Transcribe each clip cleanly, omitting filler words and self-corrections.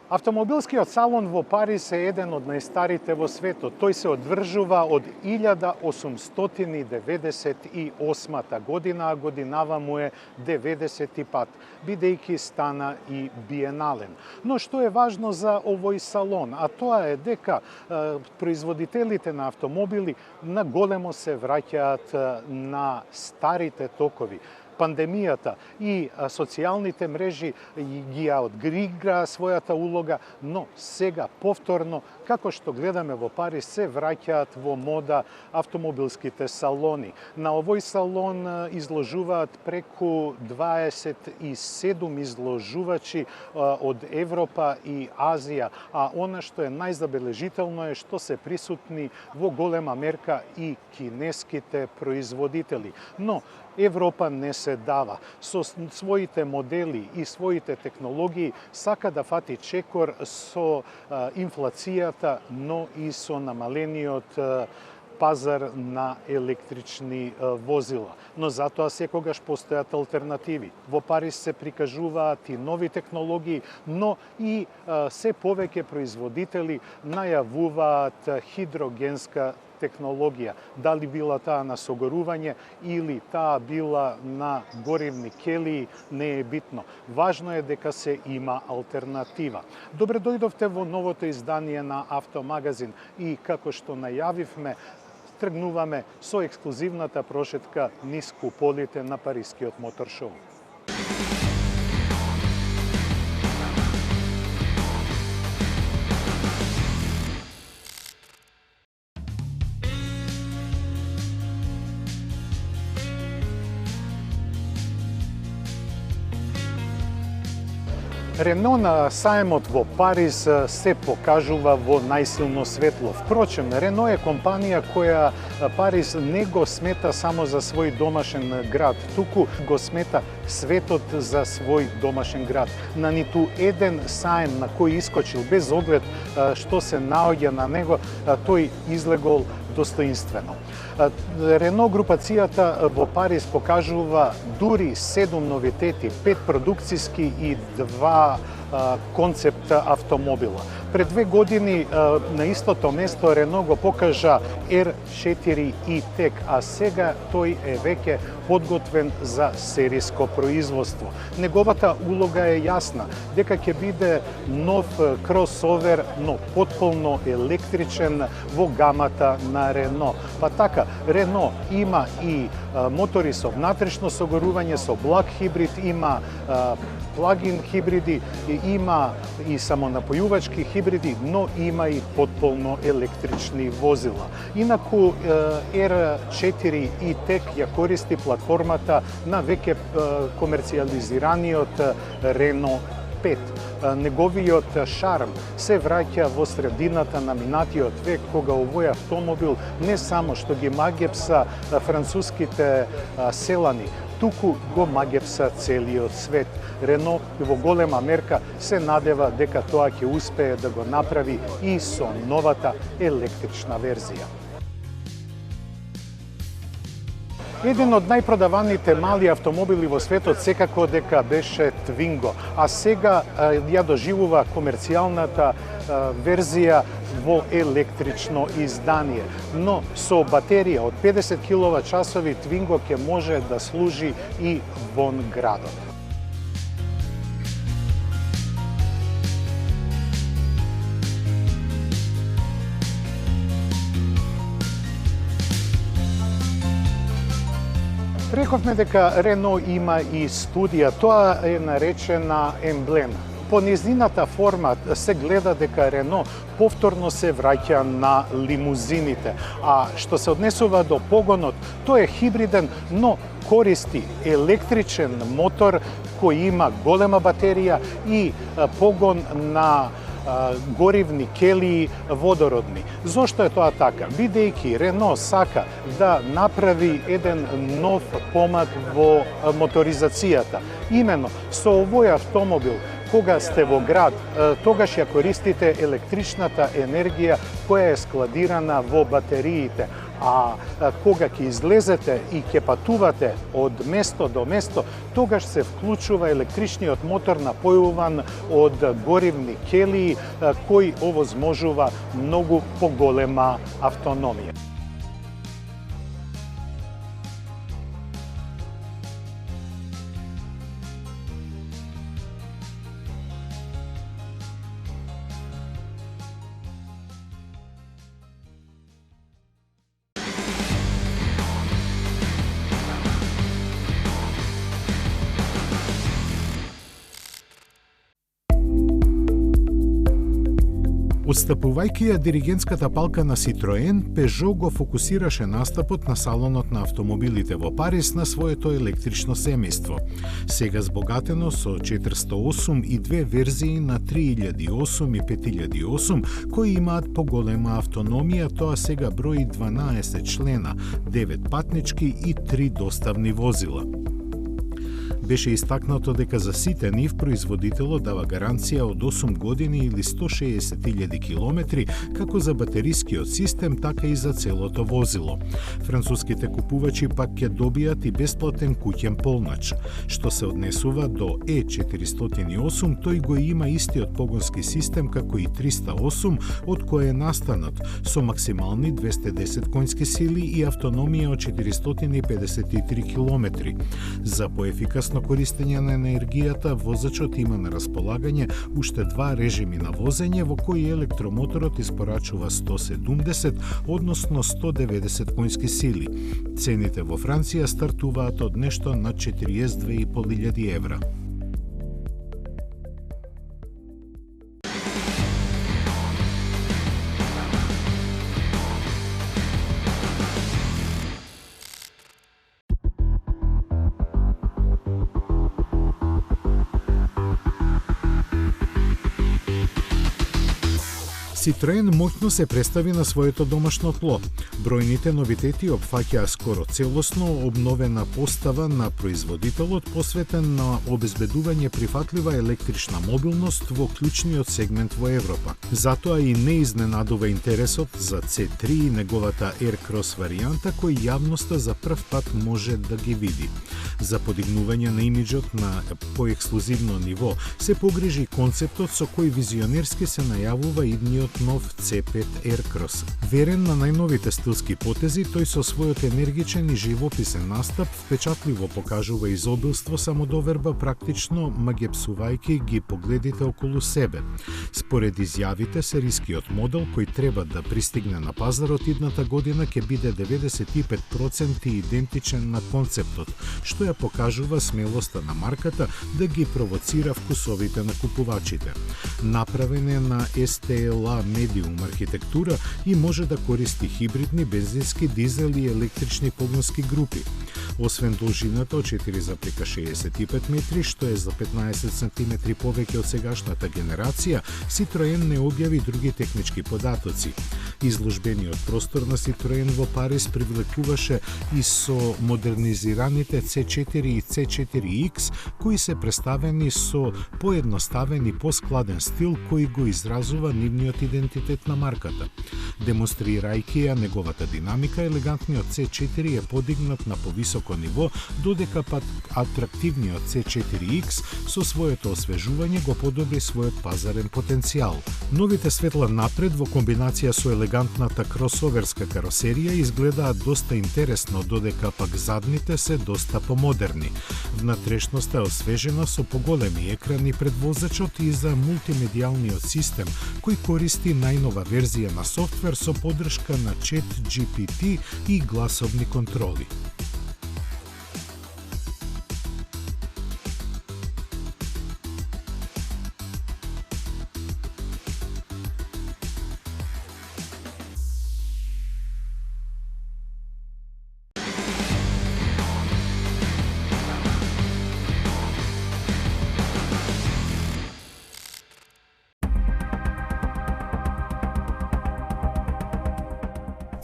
Автомобилскиот салон во Париз е еден од најстарите во светот. Тој се одвржува од 1898 година, а годинава му е 90 пат, бидејќи стана и биенален. Но што е важно за овој салон, а тоа е дека производителите на автомобили на големо се враќаат на старите токови. Пандемијата и социјалните мрежи ги одиграа својата улога, но сега повторно, како што гледаме во Париз, се враќаат во мода автомобилските салони. На овој салон изложуваат преку 27 изложувачи од Европа и Азија, а она што е најзабележително е што се присутни во голема мерка и кинеските производители. Но Европа не се дава. Со своите модели и своите технологии сака да фати чекор со инфлацијата, но и со намалениот пазар на електрични возила. Но затоа секогаш постојат алтернативи. Во Париз се прикажуваат и нови технологии, но и се повеќе производители најавуваат хидрогенска технологија, дали била таа на согорување или таа била на горивни келии, не е битно. Важно е дека се има алтернатива. Добре дојдовте во новото издание на Автомагазин и како што најавивме, тргнуваме со ексклузивната прошетка низ куполите на Парискиот мотор шоу. Рено на саемот во Париз се покажува во најсилно светло. Впрочем, Рено е компанија која Париз не го смета само за свој домашен град, туку го смета светот за свој домашен град. На ниту еден саем на кој искочил без оглед што се наоѓа на него, тој излегол достоинствено. Рено групацијата во Париз покажува дури 7 новитети, 5 продукциски и 2 концепт автомобила. Пред 2 години на истото место Рено го покажа R4 E-Tech, а сега тој е веќе подготвен за сериско производство. Неговата улога е јасна, дека ќе биде нов кросовер, но потполно електричен во гамата на Рено. Па така, Рено има и мотори со внатрешно согорување, со благ хибрид, има плагин хибриди, има и самонапојувачки хибриди, но има и потполно електрични возила. Инаку R4 E-Tech ја користи платформата на веќе комерцијализираниот Рено 5. Неговиот шарм се враќа во средината на минатиот век, кога овој автомобил не само што ги магепса француските селани, туку го магепса целиот свет. Рено во голема мерка се надева дека тоа ќе успее да го направи и со новата електрична верзија. Еден од најпродаваните мали автомобили во светот секако дека беше Twingo, а сега ја доживува комерцијалната верзија во електрично издание. Но со батерија од 50 киловат-часови Twingo ќе може да служи и вон градот. Рековме дека Рено има и студија, тоа е наречена емблема. По незината форма се гледа дека Рено повторно се враќа на лимузините, а што се однесува до погонот, тој е хибриден, но користи електричен мотор кој има голема батерија и погон на горивни келии водородни. Зошто е тоа така? Бидејќи Рено сака да направи еден нов помак во моторизацијата. Имено со овој автомобил, кога сте во град, тогаш ја користите електричната енергија која е складирана во батериите. А кога ќе излезете и ќе патувате од место до место, тогаш се вклучува електричниот мотор напојуван од горивни келии, кој овозможува многу поголема автономија. Отстапувајќи ја диригентската палка на Citroen, Peugeot го фокусираше настапот на салонот на автомобилите во Париз на своето електрично семејство. Сега збогатено со 408 и две верзии на 3008 и 5008, кои имаат поголема автономија, тоа сега брои 12 члена, 9 патнички и 3 доставни возила. Беше истакнато дека за сите нив производителот дава гаранција од 8 години или 160.000 километри, како за батерискиот систем, така и за целото возило. Француските купувачи пак ќе добијат и бесплатен куќен полнач. Што се однесува до E408, тој го има истиот погонски систем како и 308, од кој е настанат, со максимални 210 конски сили и автономија од 453 километри. За поефикасно користење на енергијата, возачот има на располагање уште два режими на возење, во кои електромоторот испорачува 170, односно 190 конски сили. Цените во Франција стартуваат од нешто над 42.500 евра. Citroen моќно се представи на своето домашно тло. Бројните новитети опфаќаа скоро целосно обновена постава на производителот, посветен на обезбедување прифатлива електрична мобилност во клучниот сегмент во Европа. Затоа и не изненадува интересот за C3 и неговата Aircross варијанта, кој јавноста за прв пат може да ги види. За подигнување на имиџот на поексклузивно ниво се погрижи концептот со кој визионерски се најавува идниот нов C5 Aircross. Верен на најновите стилски потези, тој со својот енергичен и живописен настап впечатливо покажува изобилство, самодоверба, практично магепсувајќи ги погледите околу себе. Според изјавите, серискиот модел кој треба да пристигне на пазарот идната година ќе биде 95% идентичен на концептот, што ја покажува смелоста на марката да ги провоцира вкусовите на купувачите. Направен е на STLA Medium архитектура и може да користи хибридни, бензински, дизел и електрични погонски групи. Освен должината од 4,65 метри, што е за 15 см повеќе од сегашната генерација, Citroen не објави други технички податоци. Изложбениот простор на Citroen во Париз привлекуваше и со модернизираните C4 и C4X, кои се представени со поедноставен и поскладен стил кој го изразува нивниот идентитет на марката. Демонстрирајќи ја неговата динамика, елегантниот C4 е подигнат на повисоко ниво, додека пат атрактивниот C4X со своето освежување го подобри својот пазарен потенцијал. Новите светла напред во комбинација со елегантната кросоверска каросерија изгледаат доста интересно, додека пак задните се доста помодерни. Внатрешноста е освежена со поголеми екрани пред возачот и за мултимедијалниот систем, кој користи најнова верзија на софтвер со поддршка на ChatGPT и гласовни контроли.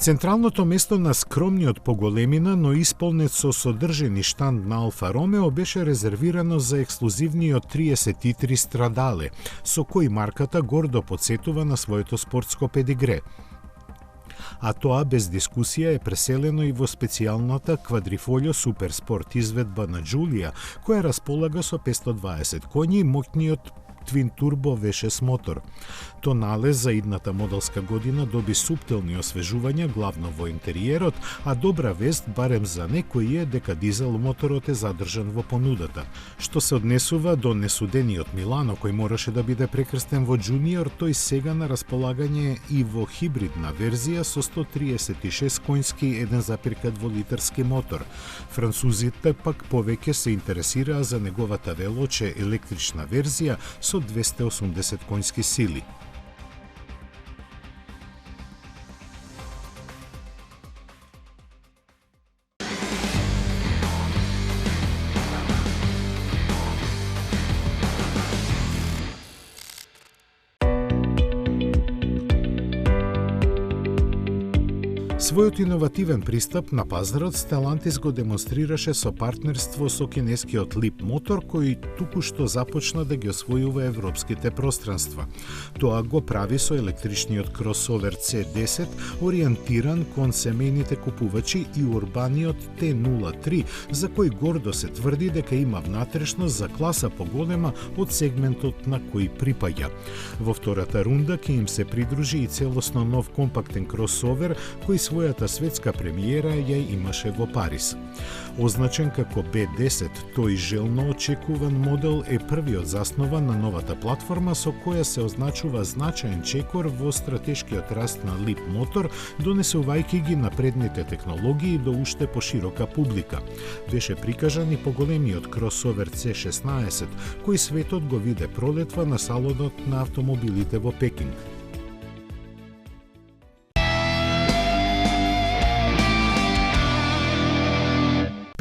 Централното место на скромниот по големина, но исполнет со содржини штанд на Алфа Ромео беше резервирано за ексклузивниот 33 Страдале, со кој марката гордо подсетува на своето спортско педигре. А тоа без дискусија е преселено и во специјалната квадрифолио суперспорт изведба на Джулија, која располага со 520 коњи и моќниот Twin Turbo V6 мотор. Тонале за идната моделска година доби суптилни освежувања главно во интериерот, а добра вест барем за некои е дека дизел моторот е задржан во понудата. Што се однесува до несудениот Милано кој мораше да биде прекрстен во Junior, тој сега на располагање и во хибридна верзија со 136 коњски 1,2 литарски мотор. Французите пак повеќе се интересираа за неговата велоче електрична верзија со 280 коњски сили. Својот иновативен пристап на пазарот Stellantis го демонстрираше со партнерство со кинескиот Leap мотор кој туку-што започна да ги освојува европските пространства. Тоа го прави со електричниот кросовер C10 ориентиран кон семејните купувачи и урбаниот T03 за кој гордо се тврди дека има внатрешност за класа поголема од сегментот на кој припаѓа. Во втората рунда ќе им се придружи и целосно нов компактен кросовер кој својата светска премиера ја имаше во Париз. Означен како B10, тој желно очекуван модел е првиот заснован на новата платформа со која се означува значаен чекор во стратешкиот раст на Leap мотор, донесувајќи ги напредните технологии до уште поширока публика. Беше прикажан и поголемиот кросовер C16, кој светот го виде пролетва на салонот на автомобилите во Пекинг.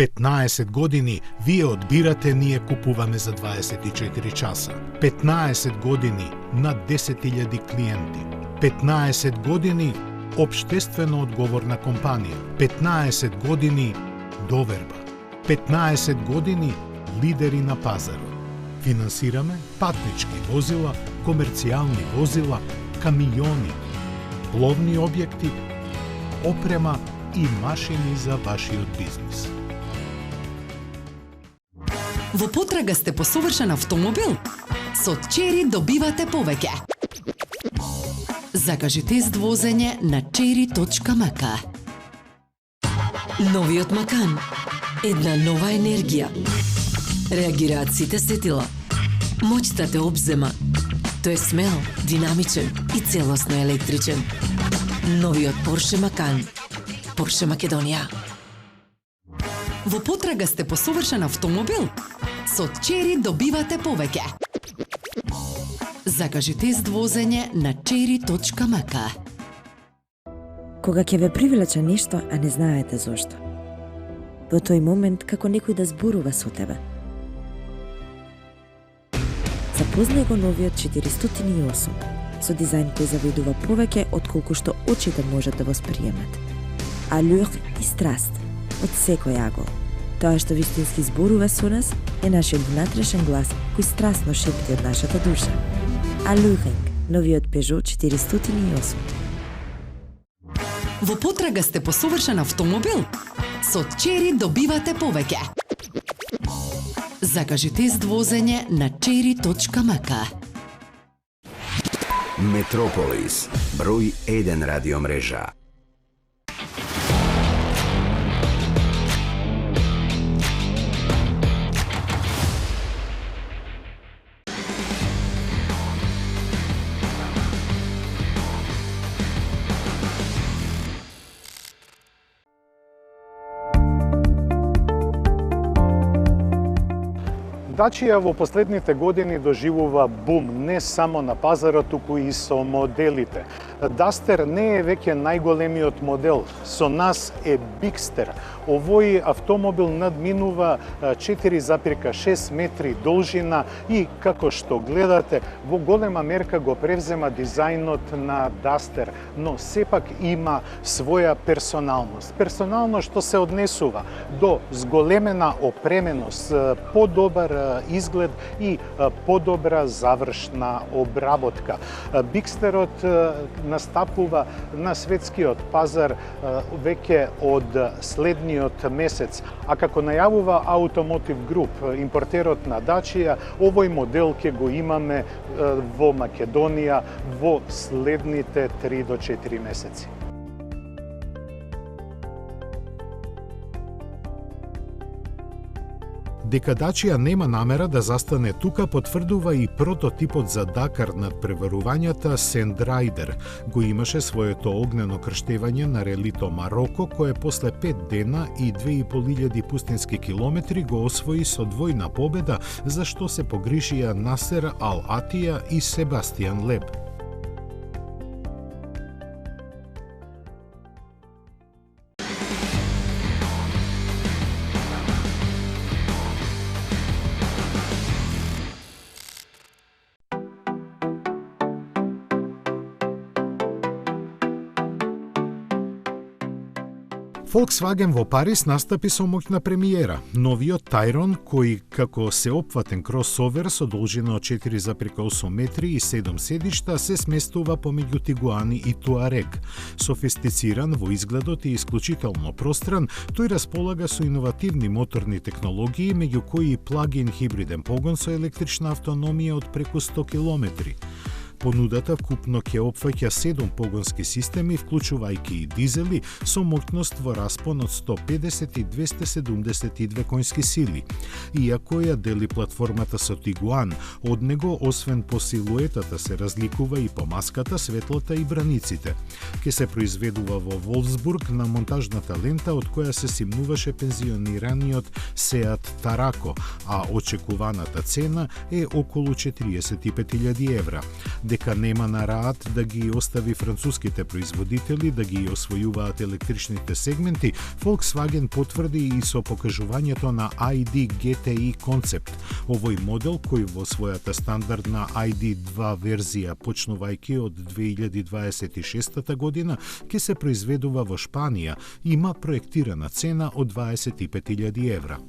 15 години вие одбирате, ние купуваме за 24 часа. 15 години над 10.000 клиенти. 15 години општествено одговорна компанија. 15 години доверба. 15 години лидери на пазарот. Финансираме патнички возила, комерцијални возила, камиони, пловни објекти, опрема и машини за вашиот бизнис. Во потрага сте по совршен автомобил? Со Chery добивате повеќе. Закажи тест возење на chery.mk. Новиот Макан. Една нова енергија. Реагираат сите сетила. Моќта те обзема. Тој е смел, динамичен и целосно електричен. Новиот Porsche Macan. Porsche Македонија. Во потрага сте по совршен автомобил? Со Chery добивате повеќе. Закажи тест возење на chery.mk. Кога ќе ве привлече нешто, а не знаете зошто. Во тој момент како некој да зборува со тебе. Запознај го новиот 408 со дизајн кој завидува повеќе отколку што очите можат да восприемат. Алюр и страст од секој агол. Тоа што вистински зборува со нас е нашиот внатрешен глас кој страстно шепти од нашата душа. Алюринг, новиот Peugeot 408. Во потрага сте по совршен автомобил? Со Chery добивате повеќе. Закажи тест возење на chery.mk. Метрополис, број 1 радиомрежа. Dacia во последните години доживува бум не само на пазарот, туку и со моделите. Duster не е веќе најголемиот модел, со нас е Bigster. Овој автомобил надминува 4,6 метри должина и, како што гледате, во голема мерка го превзема дизајнот на Duster, но сепак има своја персоналност. Персоналност што се однесува до зголемена опременост, подобар изглед и подобра завршна обработка. Бигстерот настапува на светскиот пазар веќе од следниот месец, а како најавува Automotive Group, импортерот на Dacia, овој модел ќе го имаме во Македонија во следните 3 до 4 месеци. Дека Dacia нема намера да застане тука, потврдува и прототипот за Дакар над преварувањата Сендрайдер. Го имаше своето огнено крштевање на релито Мароко, кое после 5 дена и 2500 пустински километри го освои со двојна победа, за што се погрижија Насер Ал Атија и Себастијан Леб. Volkswagen во Париз настапи со моќна премиера. Новиот Tayron, кој како сеопфатен кросовер со должина од 4,8 метри и 7 седишта, се сместува помеѓу Тигуани и Туарек. Софистициран во изгледот и исклучително простран, тој располага со иновативни моторни технологии, меѓу кои и плагин хибриден погон со електрична автономија од преку 100 километри. Понудата вкупно ќе опфаќа 7 погонски системи, вклучувајќи и дизели, со моќност во распон од 150 и 272 конски сили. Иако ја дели платформата со Тигуан, од него, освен по силуетата, се разликува и по маската, светлата и браниците. Ке се произведува во Волфсбург на монтажната лента од која се симнуваше пензионираниот Seat Tarako, а очекуваната цена е околу 45.000 евра. Дека нема на раат да ги остави француските производители да ги освојуваат електричните сегменти, Volkswagen потврди и со покажувањето на ID GTI концепт. Овој модел, кој во својата стандардна ID2 верзија, почнувајќи од 2026 година, ќе се произведува во Шпанија, има проектирана цена од 25.000 евра.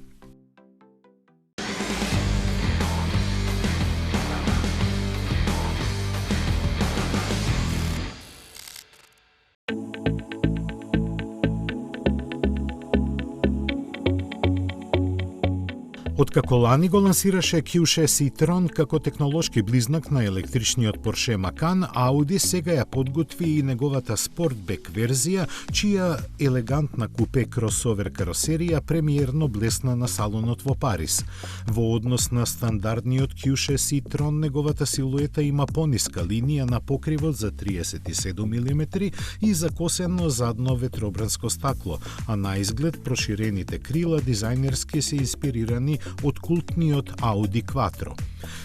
Откако лани го лансираше Q6 e-tron како технолошки близнак на електричниот Porsche Macan, Audi сега ја подготви и неговата Sportback верзија, чија елегантна купе кросовер каросерија премиерно блесна на салонот во Париз. Во однос на стандардниот Q6 e-tron, неговата силуета има пониска линија на покривот за 37 мм и закосено задно ветробранско стакло, а на изглед проширените крила дизајнерски се инспирирани од култниот Audi Quattro.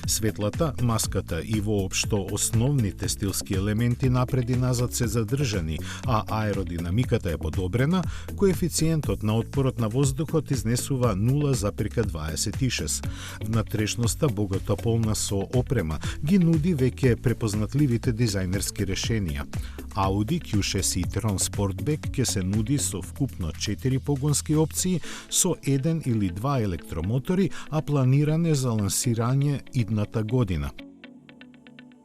Светлата, маската и воопшто основните стилски елементи напред и назад се задржани, а аеродинамиката е подобрена, коефициентот на отпорот на воздухот изнесува 0,26. Внатрешноста, богато полна со опрема, ги нуди веќе препознатливите дизајнерски решенија. Audi Q6 e-tron Sportback ќе се нуди со вкупно 4 погонски опции со 1 или 2 електромотори, а планиране за лансирање идната година.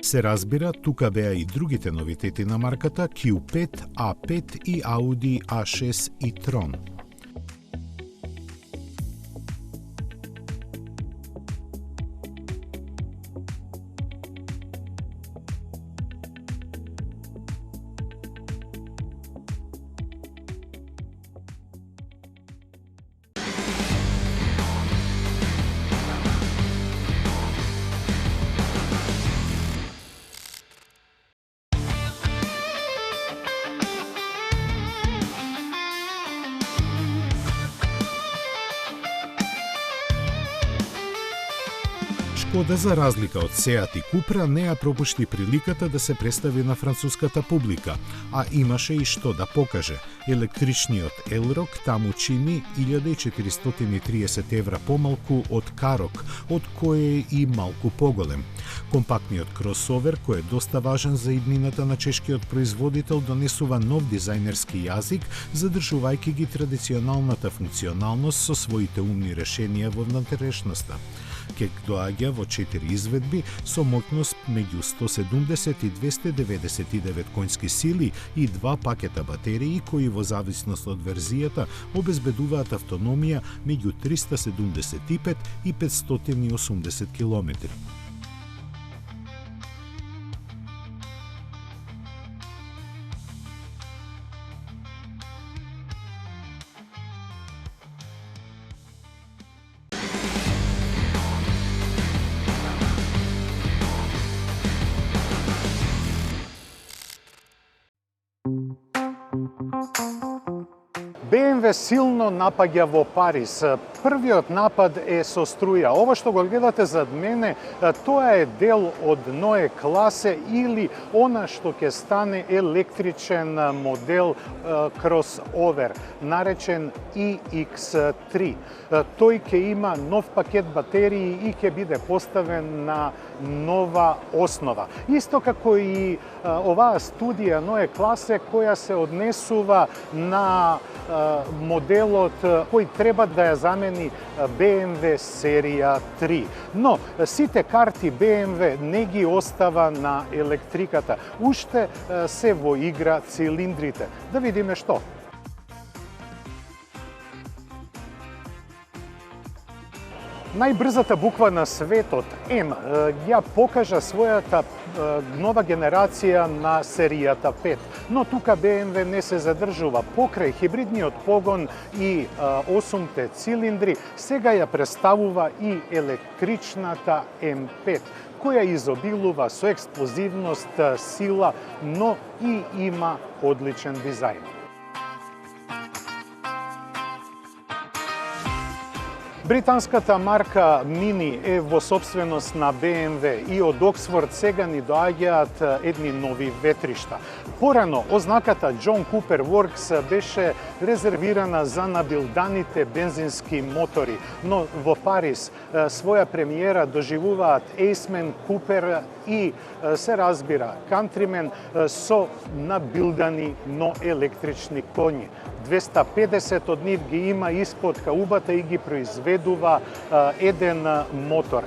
Се разбира, тука беа и другите новитети на марката Q5, A5 и Audi A6 e-tron. Шкода, за разлика од Сеат и Купра, не ја пропушти приликата да се представи на француската публика, а имаше и што да покаже. Електричниот Елрок таму чини 1430 евра помалку од Карок, од кој е и малку поголем. Компактниот кросовер, кој е доста важен за иднината на чешкиот производител, донесува нов дизајнерски јазик, задржувајќи ги традиционалната функционалност со своите умни решенија во внатрешноста. Кек доаѓа во 4 изведби со моќност меѓу 170 и 299 конски сили и 2 пакета батерии кои во зависност од верзијата обезбедуваат автономија меѓу 375 и 580 километри. BMW силно напаѓа во Париз. Првиот напад е со струја. Ова што го гледате зад мене, тоа е дел од Neue Klasse или она што ќе стане електричен модел кросовер, наречен iX3. Тој ќе има нов пакет батерии и ќе биде поставен на нова основа. Исто како и оваа студија Neue Klasse која се однесува на моделот кој треба да ја замени BMW серија 3. Но сите карти BMW не ги остава на електриката. Уште се во игра цилиндрите. Да видиме што. Најбрзата буква на светот, М, ја покажа својата нова генерација на серијата 5. Но тука BMW не се задржува. Покрај хибридниот погон и 8 цилиндри, сега ја представува и електричната M5, која изобилува со експлозивност, сила, но и има одличен дизајн. Британската марка Mini е во собственост на BMW и од Оксфорд сега ни доаѓаат едни нови ветришта. Порано ознаката John Cooper Works беше резервирана за набилданите бензински мотори, но во Париз своја премиера доживуваат Aceman, Cooper и се разбира Countryman со набилдани, но електрични коњи. 250 од нив ги има испод каубата и ги произведува еден мотор.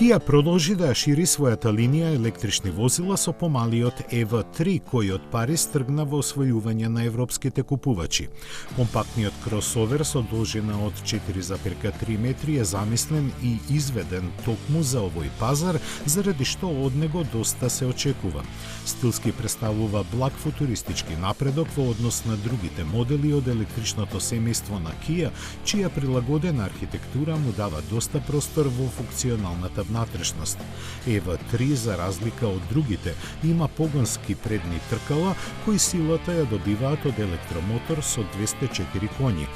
Kia продолжи да ја шири својата линија електрични возила со помалиот EV3, кој од Париз тргна во освојување на европските купувачи. Компактниот кросовер со должина од 4,3 метри е замислен и изведен токму за овој пазар, заради што од него доста се очекува. Стилски представува благ футуристички напредок во однос на другите модели од електричното семејство на Kia, чија прилагодена архитектура му дава доста простор во функционалната внатрешност. EV3, за разлика од другите, има погонски предни тркала, кои силата ја добиваат од електромотор со 204 коњи.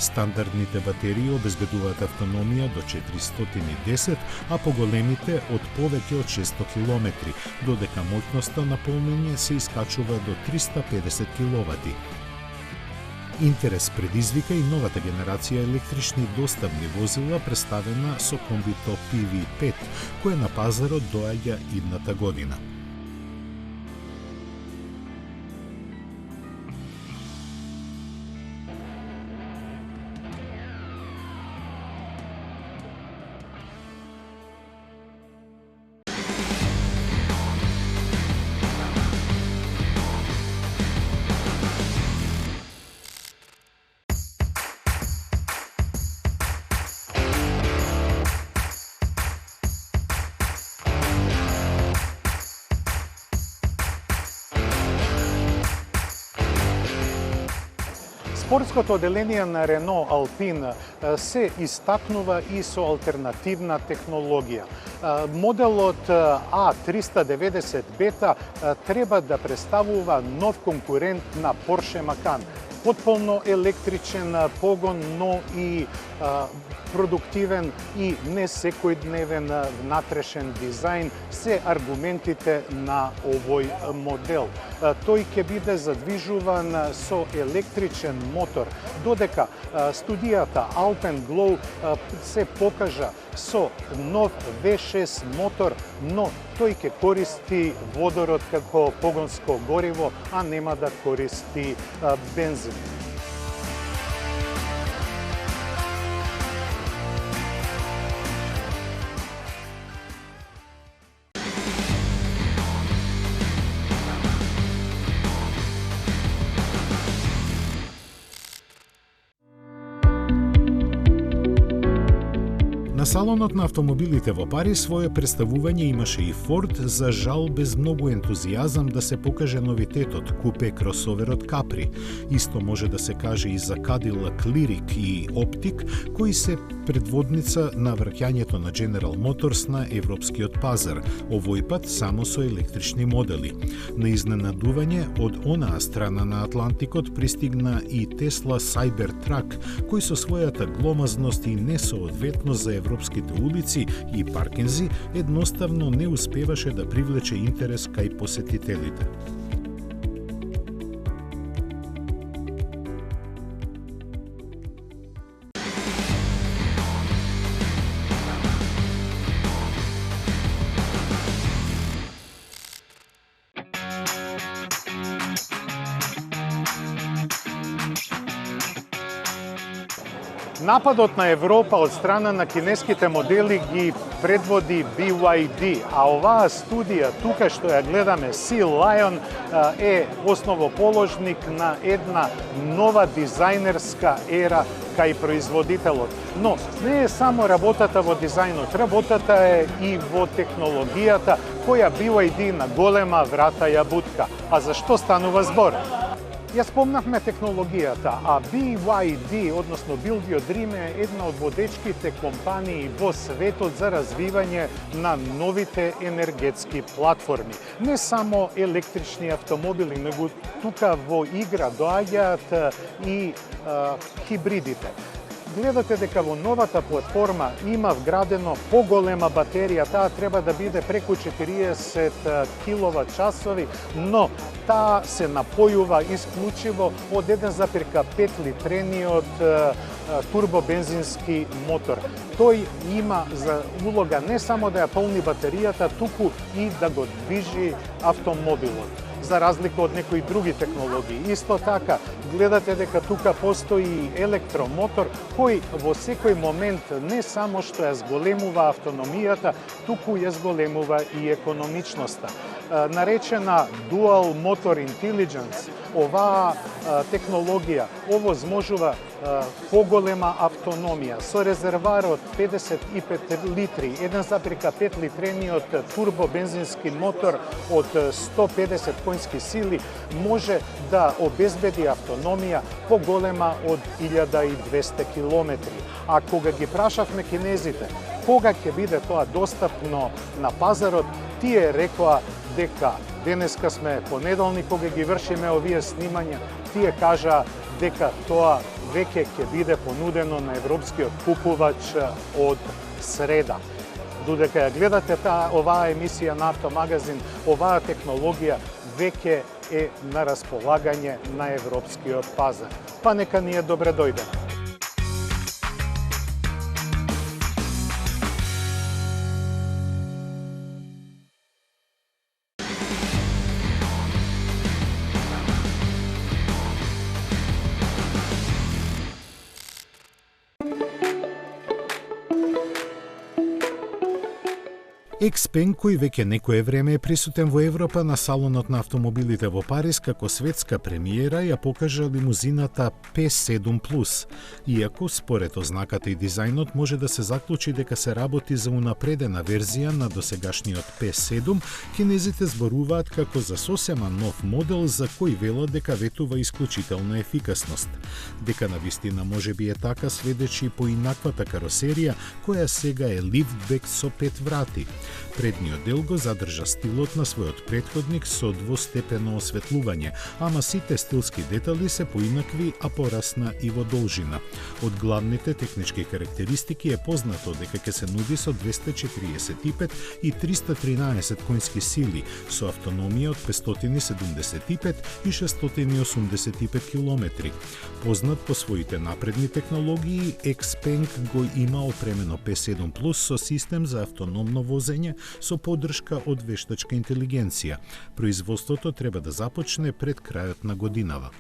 Стандардните батерии обезбедуваат автономија до 410, а поголемите од повеќе од 600 км, додека моќноста на полнење се искачува до 350 кW. Интерес предизвика и новата генерација електрични доставни возила представена со комбито PV5, која на пазарот доаѓа идната година. Спортското одделение на Рено Алпин се истакнува и со алтернативна технологија. Моделот A390 Beta треба да представува нов конкурент на Porsche Macan. Потполно електричен погон, но и продуктивен и не секојдневен внатрешен дизајн се аргументите на овој модел. Тој ќе биде задвижуван со електричен мотор, додека студијата Alpenglow се покажа со нов V6 мотор, но тој ќе користи водород како погонско гориво, а нема да користи бензин. На салонот на автомобилите во Париз своје представување имаше и Форд, за жал без многу ентузијазам да се покаже новитетот купе кросоверот Капри. Исто може да се каже и за Cadillac Lyriq и Optiq, кои се предводница на враќањето на General Motors на европскиот пазар, овој пат само со електрични модели. На изненадување од онаа страна на Атлантикот пристигна и Tesla Cybertruck, кој со својата гломазност и несоодветност за европските улици и паркинзи едноставно не успеваше да привлече интерес кај посетителите. Нападот на Европа од страна на кинеските модели ги предводи BYD, а оваа студија тука што ја гледаме, Sea Lion, е основоположник на една нова дизајнерска ера кај производителот. Но не е само работата во дизајнот, работата е и во технологијата која BYD на голема врата ја бутка. А за што станува збор? Ја спомнавме технологијата, а BYD, односно Build Your Dream, е една од водечките компании во светот за развивање на новите енергетски платформи. Не само електрични автомобили, него тука во игра доаѓаат и хибридите. Гледате дека во новата платформа има вградено поголема батерија, таа треба да биде преку 40 киловат-часови, но таа се напојува исклучиво од 1,5 литрениот турбобензински мотор. Тој има за улога не само да ја полни батеријата, туку и да го движи автомобилот, за разлика од некои други технологии. Исто така, гледате дека тука постои и електромотор кој во секој момент не само што ја зголемува автономијата, туку ја зголемува и економичноста. Наречена Dual Motor Intelligence, оваа технологија овозможува поголема автономија со резервар од 55 литри, 1,5 литрениот турбобензински мотор од 150 конски сили може да обезбеди автономија поголема од 1200 километри. А кога ги прашавме кинезите кога ќе биде тоа достапно на пазарот, тие рекоа дека денеска сме понеделник кога ги вршиме овие снимања, тие кажаа дека тоа веќе ќе биде понудено на европскиот купувач од среда. Додека ја гледате оваа емисија на Автомагазин, оваа технологија веќе е на располагање на европскиот пазар. Па нека ни е добре дојде. Xpeng, кој веќе некое време е присутен во Европа на салонот на автомобилите во Париз како светска премиера, ја покажа лимузината P7+. Иако, според ознаката и дизајнот, може да се заклучи дека се работи за унапредена верзија на досегашниот P7, кинезите зборуваат како за сосема нов модел за кој велат дека ветува исклучителна ефикасност. Дека навистина може би е така сведечи по инаквата каросерија, која сега е лифтбек со 5 врати. Предниот дел го задржа стилот на својот претходник со двостепено осветлување, ама сите стилски детали се поинакви, а порасна и во должина. Од главните технички карактеристики е познато дека ќе се нуди со 245 и 313 конски сили, со автономија од 575 и 685 километри. Познат по своите напредни технологии, Xpeng го има опремено P7+ со систем за автономно возење со поддршка од вештачка интелигенција. Производството треба да започне пред крајот на годинава.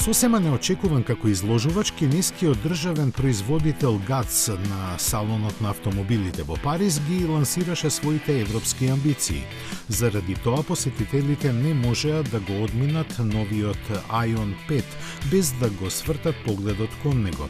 Сосема неочекуван како изложувач, кинескиот државен производител ГАЦ на салонот на автомобилите во Париз ги лансираше своите европски амбиции. Заради тоа посетителите не можеа да го одминат новиот Ion 5 без да го свртат погледот кон него.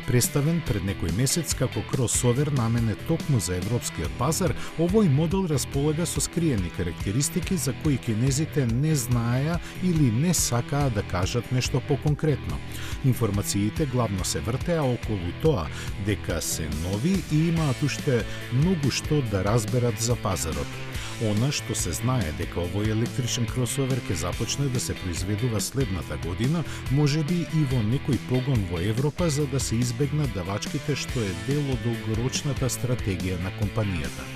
Представен пред некој месец како кросовер наменет токму за европскиот пазар, овој модел располага со скриени карактеристики за кои кинезите не знаеа или не сакаа да кажат нешто по-конкретно. Информациите главно се вртеа околу тоа дека се нови и имаат уште многу што да разберат за пазарот. Она што се знае дека овој електричен кросовер ќе започне да се произведува следната година, можеби и во некој погон во Европа, за да се избегнат давачките, што е дел од долгорочната стратегија на компанијата.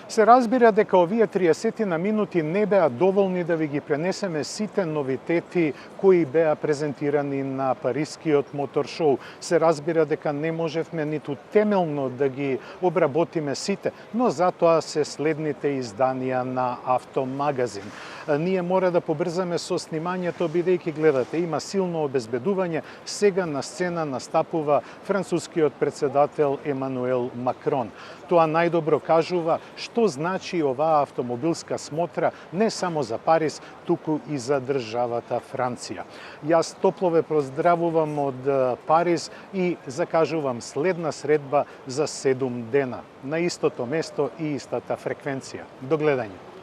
Се разбира дека овие 30 на минути не беа доволни да ви ги пренесеме сите новитети кои беа презентирани на Парискиот мотор шоу. Се разбира дека не можевме ниту темелно да ги обработиме сите, но затоа се следните изданија на Автомагазин. Ние мора да побрзаме со снимањето, бидејќи гледате, има силно обезбедување. Сега на сцена настапува францускиот председател Емануел Макрон. Тоа најдобро кажува што значи оваа автомобилска смотра не само за Париз, туку и за државата Франција. Јас топло ве поздравувам од Париз и закажувам следна средба за 7 дена на истото место и истата фреквенција. До гледање.